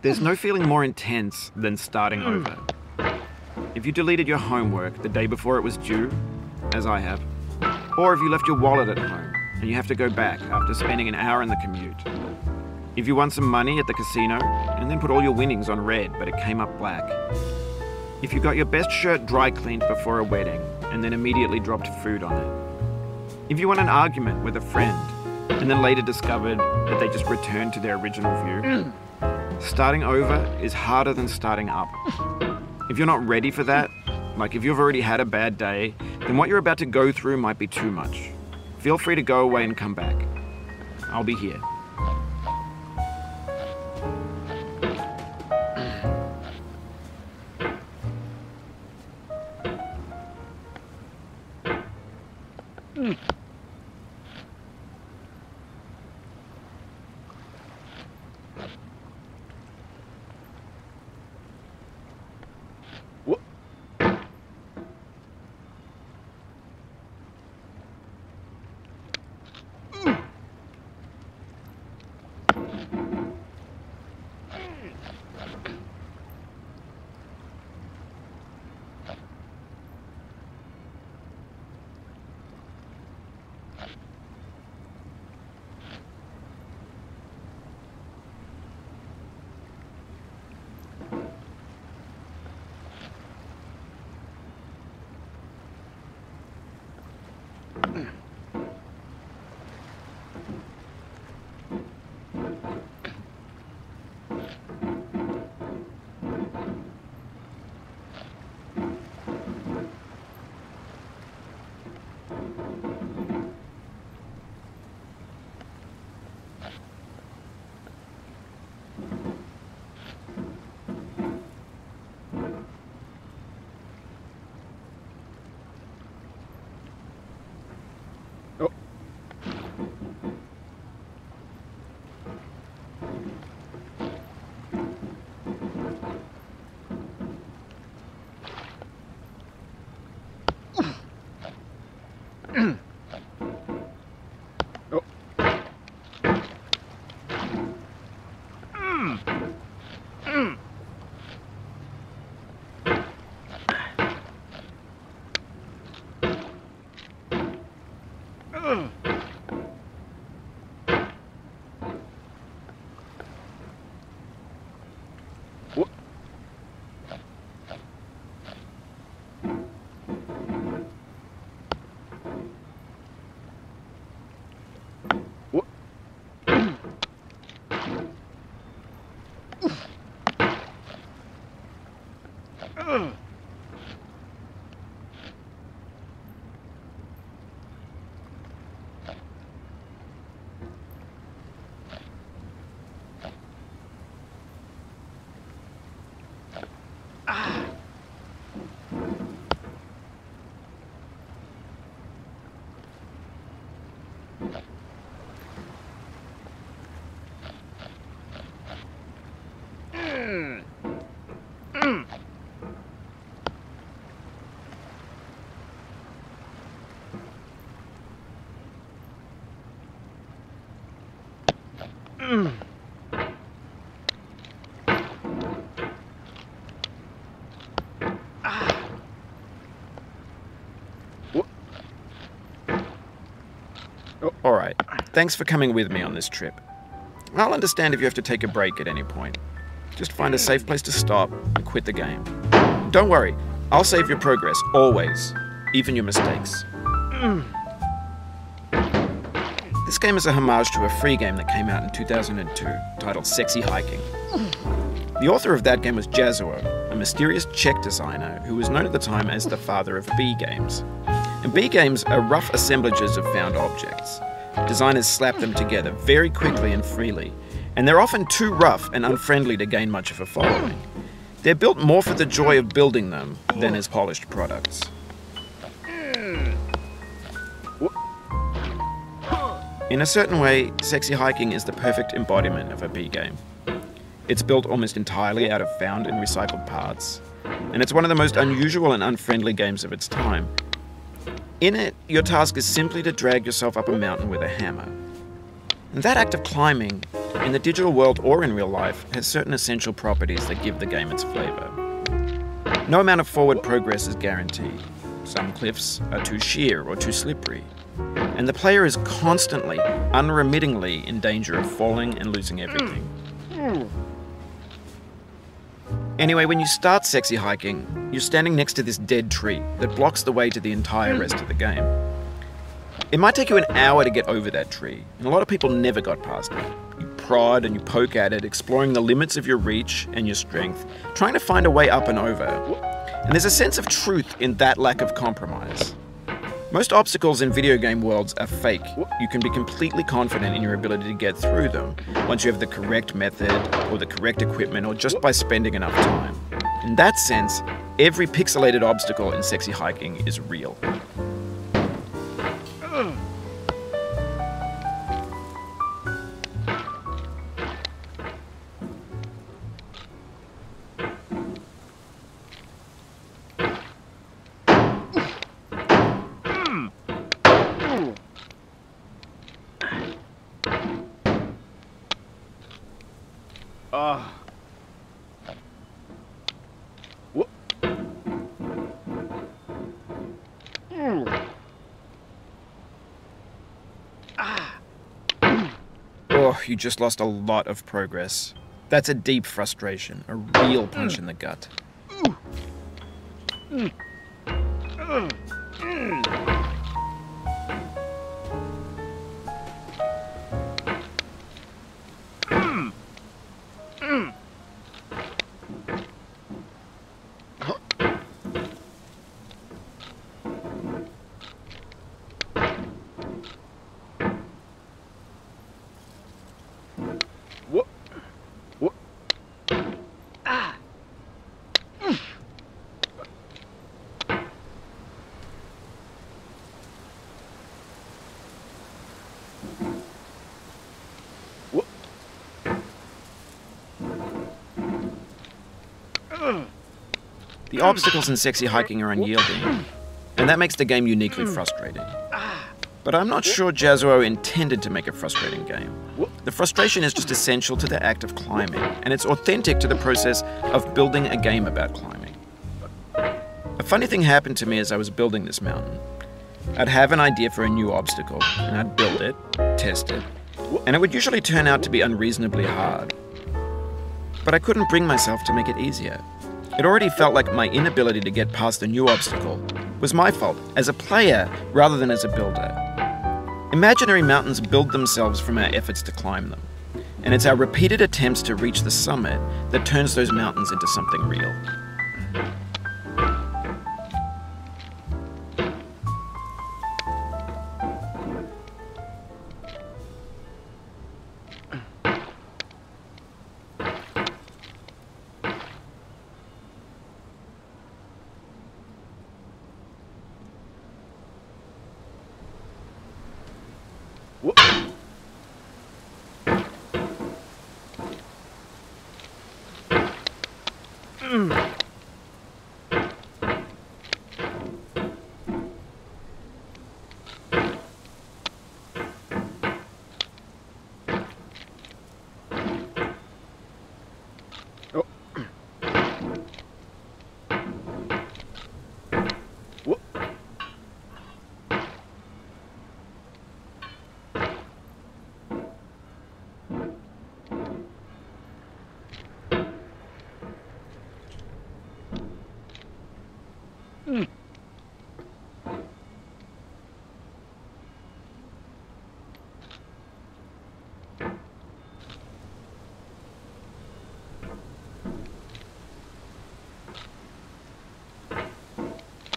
There's no feeling more intense than starting over. If you deleted your homework the day before it was due, as I have, or if you left your wallet at home and you have to go back after spending an hour in the commute. If you won some money at the casino and then put all your winnings on red but it came up black. If you got your best shirt dry cleaned before a wedding and then immediately dropped food on it. If you won an argument with a friend and then later discovered that they just returned to their original view. Starting over is harder than starting up. If you're not ready for that, like if you've already had a bad day, then what you're about to go through might be too much. Feel free to go away and come back. I'll be here. Alright, thanks for coming with me on this trip. I'll understand if you have to take a break at any point. Just find a safe place to stop and quit the game. Don't worry, I'll save your progress, always. Even your mistakes. This game is a homage to a free game that came out in 2002, titled Sexy Hiking. The author of that game was Jazzuo, a mysterious Czech designer who was known at the time as the father of B games. And B games are rough assemblages of found objects. Designers slap them together very quickly and freely, and they're often too rough and unfriendly to gain much of a following. They're built more for the joy of building them than as polished products. In a certain way, Sexy Hiking is the perfect embodiment of a B game. It's built almost entirely out of found and recycled parts, and it's one of the most unusual and unfriendly games of its time. In it, your task is simply to drag yourself up a mountain with a hammer. And that act of climbing, in the digital world or in real life, has certain essential properties that give the game its flavor. No amount of forward progress is guaranteed. Some cliffs are too sheer or too slippery, and the player is constantly, unremittingly in danger of falling and losing everything. Anyway, when you start Sexy Hiking, you're standing next to this dead tree that blocks the way to the entire rest of the game. It might take you an hour to get over that tree, and a lot of people never got past it. You prod and you poke at it, exploring the limits of your reach and your strength, trying to find a way up and over. And there's a sense of truth in that lack of compromise. Most obstacles in video game worlds are fake. You can be completely confident in your ability to get through them once you have the correct method or the correct equipment or just by spending enough time. In that sense, every pixelated obstacle in Sexy Hiking is real. Oh, you just lost a lot of progress. That's a deep frustration, a real punch in the gut. The obstacles in Sexy Hiking are unyielding, and that makes the game uniquely frustrating. But I'm not sure Jazzuo intended to make a frustrating game. The frustration is just essential to the act of climbing, and it's authentic to the process of building a game about climbing. A funny thing happened to me as I was building this mountain. I'd have an idea for a new obstacle, and I'd build it, test it, and it would usually turn out to be unreasonably hard. But I couldn't bring myself to make it easier. It already felt like my inability to get past a new obstacle was my fault as a player rather than as a builder. Imaginary mountains build themselves from our efforts to climb them, and it's our repeated attempts to reach the summit that turns those mountains into something real.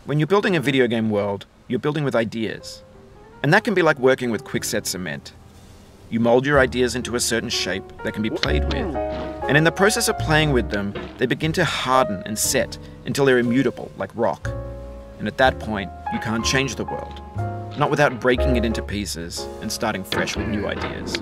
When you're building a video game world, you're building with ideas. And that can be like working with quickset cement. You mold your ideas into a certain shape that can be played with. And in the process of playing with them, they begin to harden and set until they're immutable, like rock. And at that point, you can't change the world. Not without breaking it into pieces and starting fresh with new ideas.